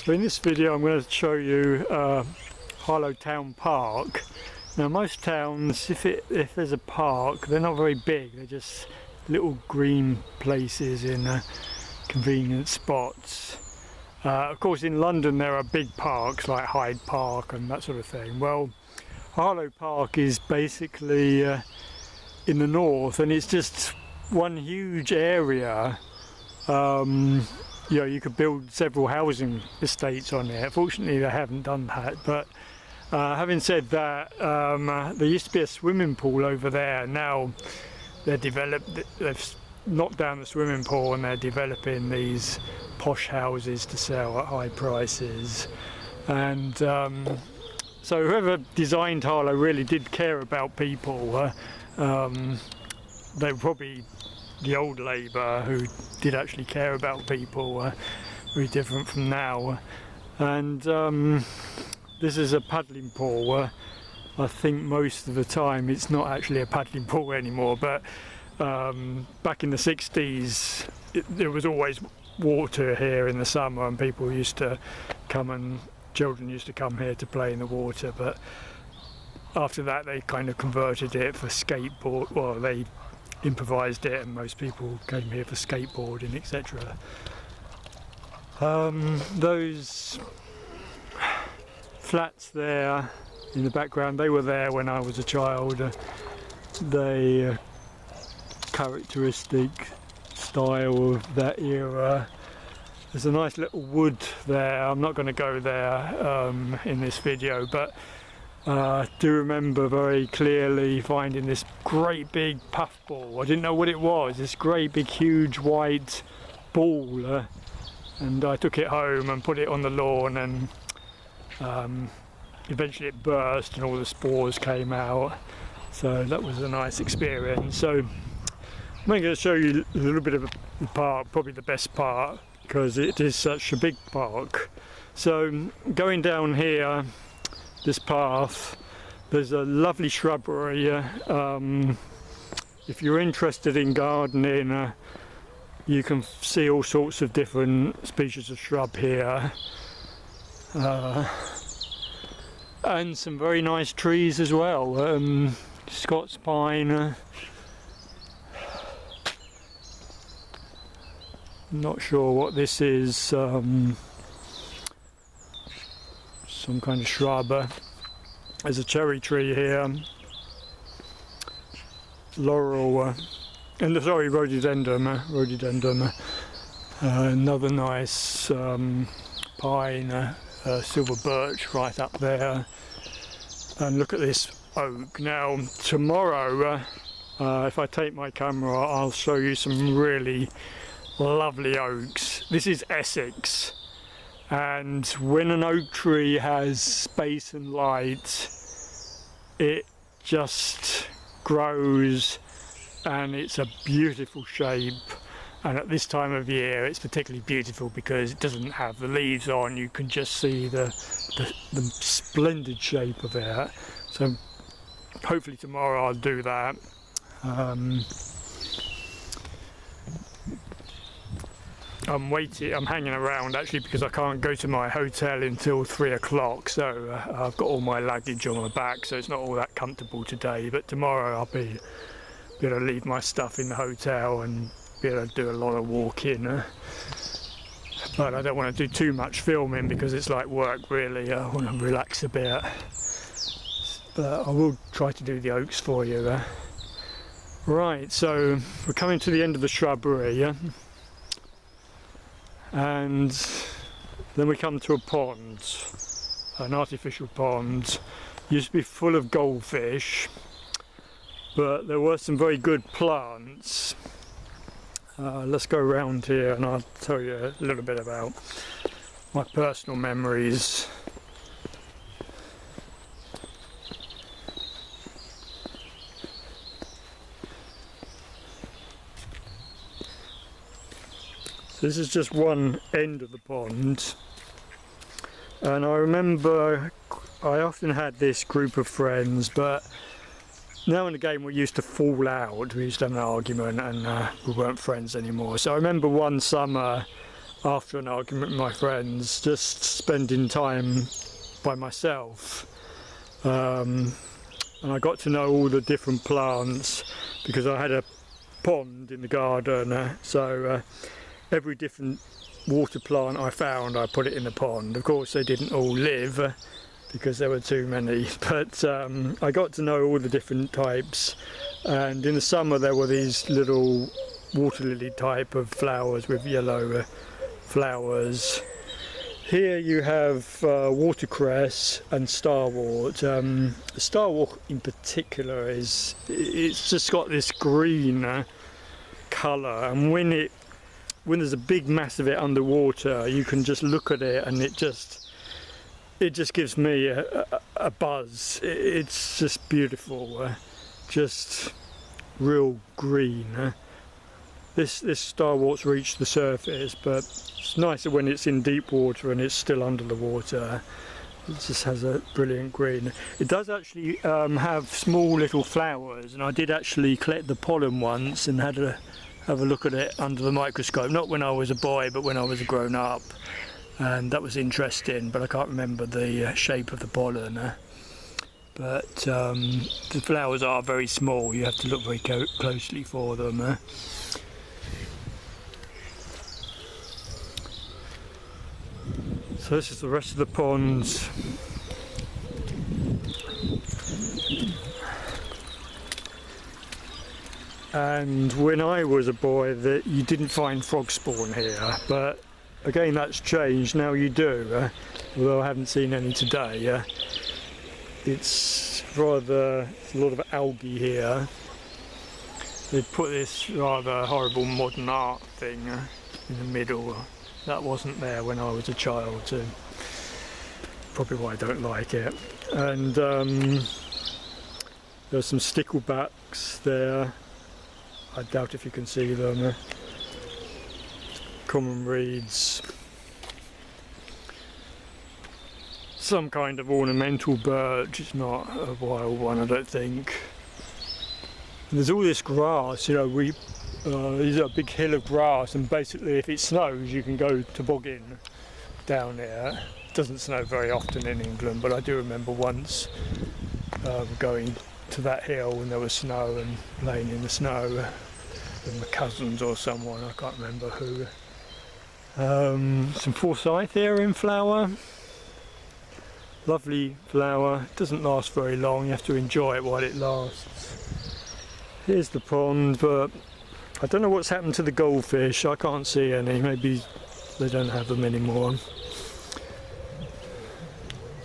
So in this video I'm going to show you Harlow Town Park. Now most towns, if there's a park, they're not very big, they're just little green places in convenient spots. Of course in London there are big parks like Hyde Park and that sort of thing. Well, Harlow Park is basically in the north, and it's just one huge area. You know, you could build several housing estates on there. Fortunately they haven't done that, but having said that, there used to be a swimming pool over there. Now they've knocked down the swimming pool and they're developing these posh houses to sell at high prices. And so whoever designed Harlow really did care about people. They were probably the old Labour who did actually care about people, very different from now. And this is a paddling pool. I think most of the time it's not actually a paddling pool anymore, but back in the 60s there was always water here in the summer, and people used to come, and children used to come here to play in the water. But after that they kind of converted it for skateboard, well, they improvised it and most people came here for skateboarding, etc. Those flats there in the background, they were there when I was a child. They characteristic style of that era. There's a nice little wood there. I'm not going to go there in this video, but I do remember very clearly finding this great big puffball. I didn't know what it was, this great big huge white ball, and I took it home and put it on the lawn, and eventually it burst and all the spores came out. So that was a nice experience. So I'm going to show you a little bit of the park, probably the best part, because it is such a big park. So going down here, this path, there's a lovely shrubbery. If you're interested in gardening, you can see all sorts of different species of shrub here, and some very nice trees as well. Scots pine, not sure what this is, some kind of shrub. There's a cherry tree here, laurel, and sorry, rhododendron, another nice pine, silver birch right up there. And look at this oak. Now tomorrow, if I take my camera, I'll show you some really lovely oaks. This is Essex. And when an oak tree has space and light, it just grows, and it's a beautiful shape. And at this time of year it's particularly beautiful because it doesn't have the leaves on. You can just see the splendid shape of it. So hopefully tomorrow I'll do that. I'm hanging around actually because I can't go to my hotel until 3 o'clock, so I've got all my luggage on my back, so it's not all that comfortable today. But tomorrow I'll be able to leave my stuff in the hotel and be able to do a lot of walking. But I don't want to do too much filming because it's like work really. I want to relax a bit. But I will try to do the oaks for you. Right, so we're coming to the end of the shrubbery. And then we come to a pond, an artificial pond. Used to be full of goldfish, but there were some very good plants. Let's go around here and I'll tell you a little bit about my personal memories. This is just one end of the pond, and I remember I often had this group of friends, but now and again we used to fall out. We used to have an argument and we weren't friends anymore. So I remember one summer after an argument with my friends, just spending time by myself. And I got to know all the different plants because I had a pond in the garden, so every different water plant I found, I put it in the pond. Of course they didn't all live because there were too many, but I got to know all the different types. And in the summer there were these little water lily type of flowers with yellow flowers. Here you have watercress and starwort. The starwort in particular it's just got this green colour, and when there's a big mass of it underwater, you can just look at it and it just gives me a buzz. It's just beautiful, just real green. This starwort's reached the surface, but it's nicer when it's in deep water and it's still under the water. It just has a brilliant green. It does actually have small little flowers, and I did actually collect the pollen once and had a have a look at it under the microscope. Not when I was a boy, but when I was a grown up, and that was interesting. But I can't remember the shape of the pollen. But the flowers are very small. You have to look very closely for them. So this is the rest of the ponds. And when I was a boy, you didn't find frog spawn here, but again that's changed. Now you do, although I haven't seen any today. It's a lot of algae here. They've put this rather horrible modern art thing in the middle. That wasn't there when I was a child, so probably why I don't like it. And there's some sticklebacks there. I doubt if you can see them. Common reeds. Some kind of ornamental birch. It's not a wild one, I don't think. And there's all this grass, you know, there's a big hill of grass, and basically if it snows you can go toboggan down there. It doesn't snow very often in England, but I do remember once going to that hill when there was snow and playing in the snow with my cousins or someone, I can't remember who. Some forsythia in flower. Lovely flower. It doesn't last very long, you have to enjoy it while it lasts. Here's the pond, but I don't know what's happened to the goldfish. I can't see any. Maybe they don't have them anymore.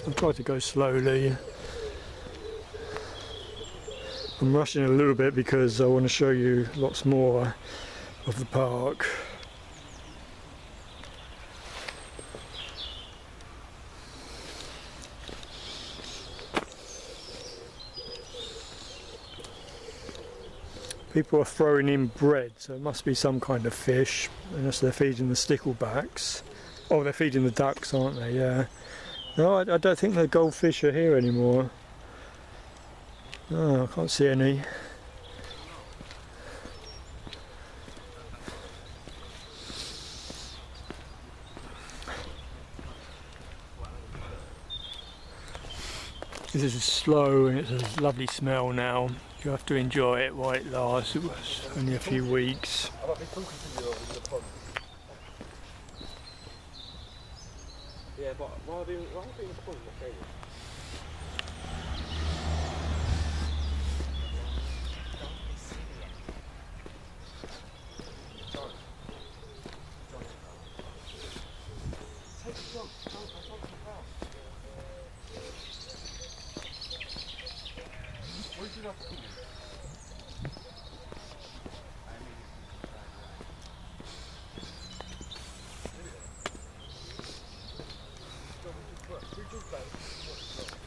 I'll try to go slowly. I'm rushing a little bit because I want to show you lots more of the park. People are throwing in bread, so it must be some kind of fish, unless they're feeding the sticklebacks. Oh, they're feeding the ducks, aren't they? Yeah. No, I don't think the goldfish are here anymore. Oh, I can't see any. This is slow and it's a lovely smell now. You have to enjoy it while it lasts. It was only a few weeks. Yeah, but why being a pond?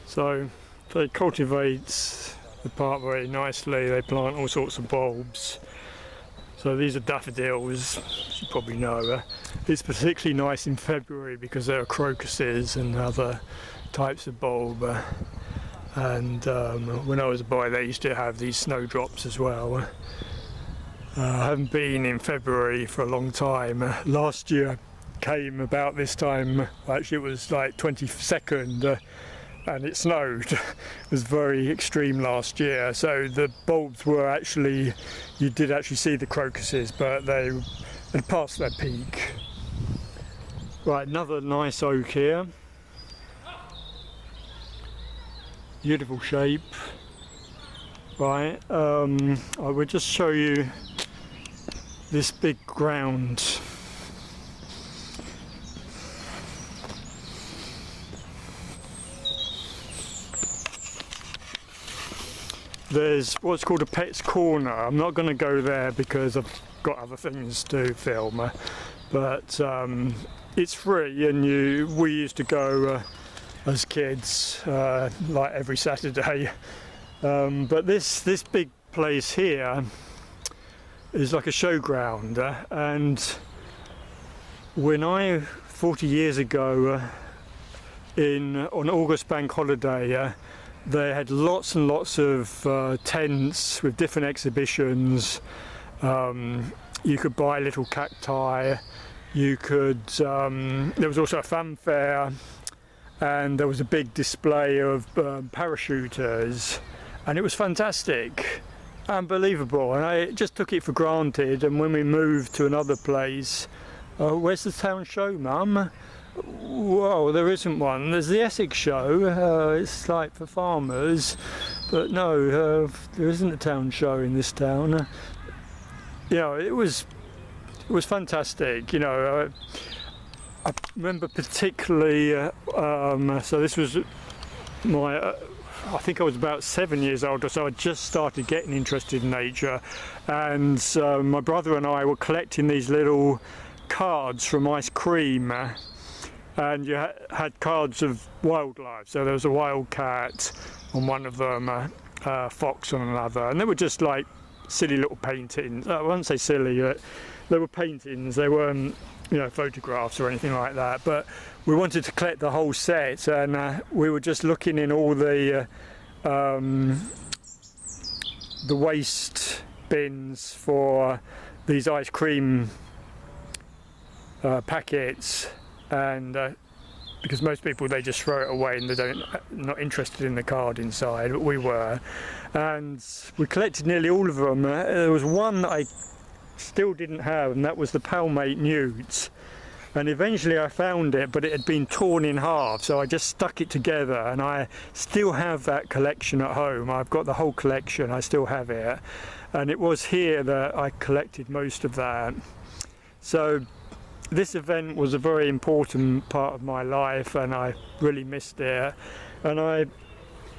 So they cultivate the park very nicely. They plant all sorts of bulbs. So these are daffodils, as you probably know. It's particularly nice in February because there are crocuses and other types of bulb. And when I was a boy they used to have these snowdrops as well. I haven't been in February for a long time. Last year I came about this time. Actually, it was like 22nd, and it snowed. It was very extreme last year, so the bulbs were actually, you did actually see the crocuses, but they had passed their peak. Right, another nice oak here. Beautiful shape. Right, I will just show you this big ground. There's what's called a pet's corner. I'm not going to go there because I've got other things to film, but it's free, and we used to go as kids like every Saturday. But this big place here is like a showground, and when 40 years ago on August bank holiday, they had lots and lots of tents with different exhibitions. You could buy little cacti, you could, there was also a fanfare, and there was a big display of parachuters, and it was fantastic, unbelievable, and I just took it for granted. And when we moved to another place, where's the town show, Mum? Whoa, there isn't one. There's the Essex show, it's like for farmers, but no, there isn't a town show in this town. You know, it was fantastic. You know, I remember particularly, so this was I think I was about 7 years old or so. I just started getting interested in nature, and my brother and I were collecting these little cards from ice cream, and you had cards of wildlife. So there was a wild cat on one of them, a fox on another, and they were just like silly little paintings. I won't say silly, but they were paintings. They weren't, you know, photographs or anything like that. But we wanted to collect the whole set, and we were just looking in all the waste bins for these ice cream packets, and because most people, they just throw it away and not interested in the card inside, but we were, and we collected nearly all of them. There was one that I still didn't have, and that was the palmate newts, and eventually I found it, but it had been torn in half, so I just stuck it together, and I still have that collection at home. I've got the whole collection, I still have it, and it was here that I collected most of that. So this event was a very important part of my life, and I really missed it, and I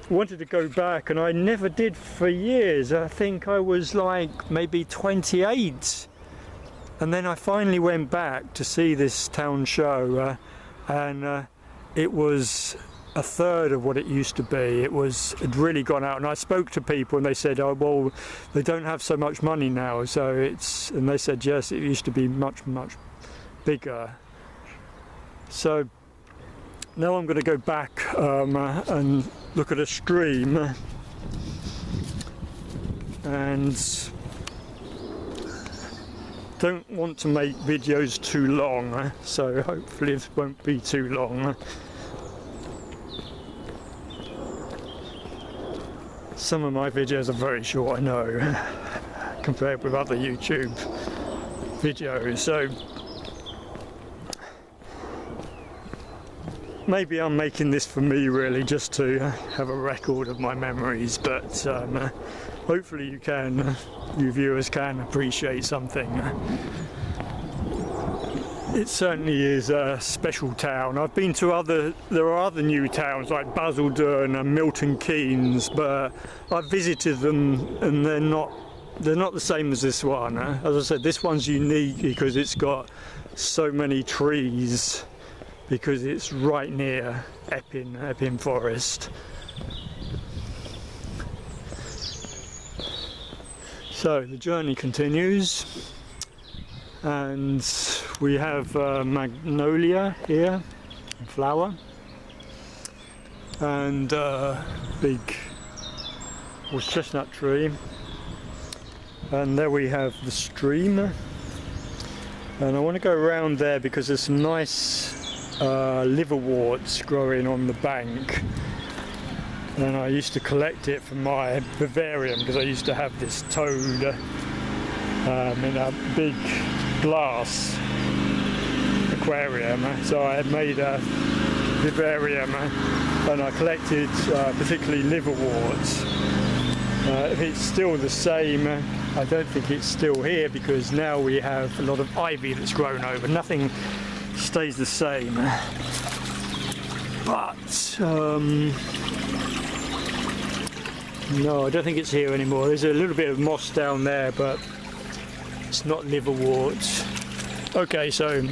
wanted to go back, and I never did for years. I think I was like maybe 28, and then I finally went back to see this town show, and it was a third of what it used to be. It had really gone out, and I spoke to people, and they said, oh well, they don't have so much money now, so and they said yes, it used to be much bigger. So now I'm going to go back and look at a stream, and don't want to make videos too long, so hopefully this won't be too long. Some of my videos are very short, I know, compared with other YouTube videos, so maybe I'm making this for me, really, just to have a record of my memories, but hopefully you viewers can appreciate something. It certainly is a special town. I've been to there are other new towns like Basildon and Milton Keynes, but I've visited them, and they're not the same as this one. As I said, this one's unique because it's got so many trees, because it's right near Epping Forest. So the journey continues, and we have magnolia here, flower, and big horse chestnut tree, and there we have the stream, And I want to go around there because there's some nice liverworts growing on the bank. And I used to collect it from my vivarium because I used to have this toad in a big glass aquarium. So I had made a vivarium and I collected particularly liverworts. If it's still the same, I don't think it's still here because now we have a lot of ivy that's grown over. Nothing stays the same. But no, I don't think it's here anymore. There's a little bit of moss down there, but it's not liverworts. Okay, so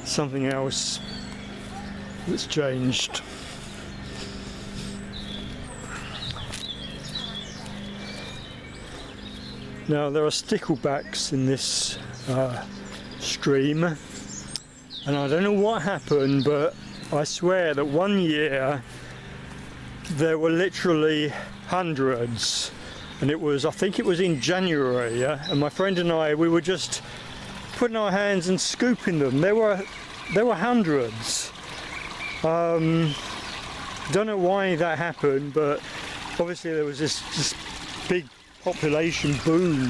something else that's changed. Now there are sticklebacks in this stream, and I don't know what happened, but I swear that one year there were literally hundreds, and I think it was in January, yeah? And my friend and I, we were just putting our hands and scooping them. There were hundreds. Don't know why that happened, but obviously there was this big population boom.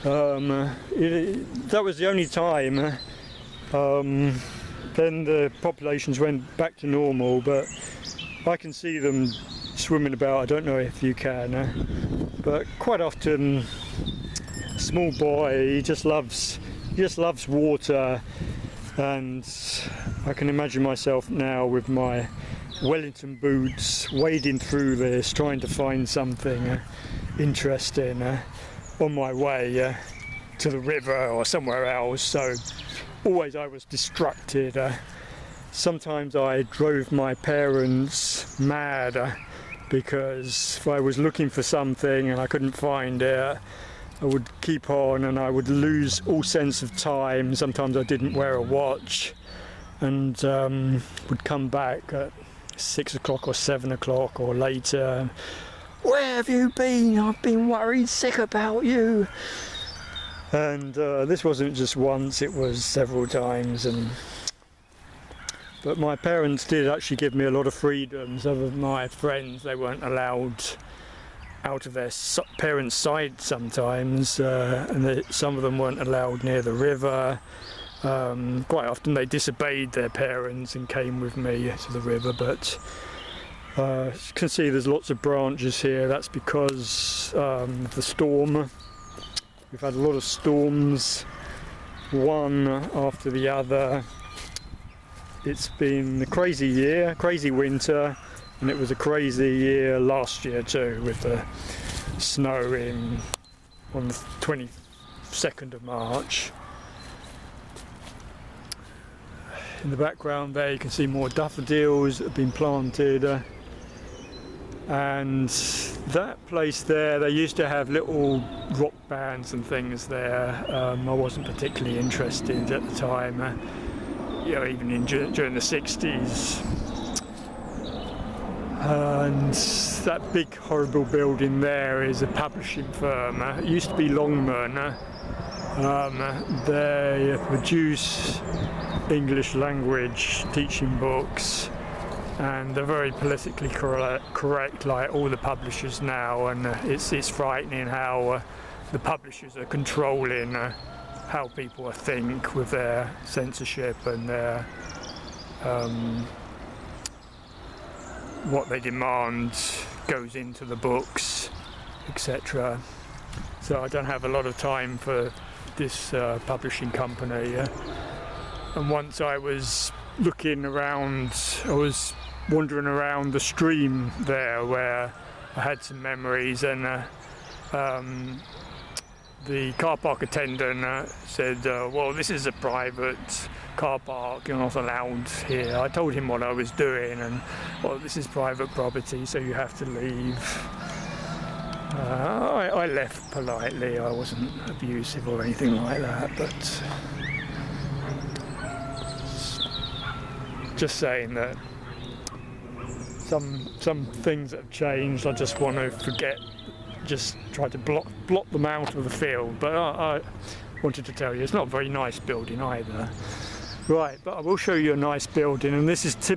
That was the only time. Then the populations went back to normal, but I can see them swimming about. I don't know if you can, but quite often, a small boy, he just loves water, and I can imagine myself now with my Wellington boots wading through this, trying to find something interesting on my way to the river or somewhere else. So always I was distracted. Sometimes I drove my parents mad because if I was looking for something and I couldn't find it, I would keep on and I would lose all sense of time. Sometimes I didn't wear a watch and would come back at 6 o'clock or 7 o'clock or later. Where have you been? I've been worried sick about you. And this wasn't just once, it was several times. But my parents did actually give me a lot of freedom. Some of my friends, they weren't allowed out of their parents' sight sometimes, and some of them weren't allowed near the river. Quite often they disobeyed their parents and came with me to the river, but as you can see there's lots of branches here. That's because of the storm. We've had a lot of storms, one after the other. It's been a crazy year, crazy winter, and it was a crazy year last year too, with the snow on the 22nd of March. In the background there you can see more daffodils that have been planted, and that place there, they used to have little rock bands and things there. I wasn't particularly interested at the time, even during the 60s. And that big horrible building there is a publishing firm. It used to be Longman. They produce English language teaching books, and they're very politically correct like all the publishers now, and it's frightening how the publishers are controlling how people think with their censorship and their what they demand goes into the books, etc. So I don't have a lot of time for this publishing company. And once I was looking around, I was wandering around the stream there where I had some memories, and the car park attendant said, well, this is a private car park, you're not allowed here. I told him what I was doing, and well, this is private property, so you have to leave. I left politely. I wasn't abusive or anything like that, but just saying that some things that have changed, I just want to forget, just try to block them out of the field. But wanted to tell you. It's not a very nice building either. Right, but I will show you a nice building, and this is typical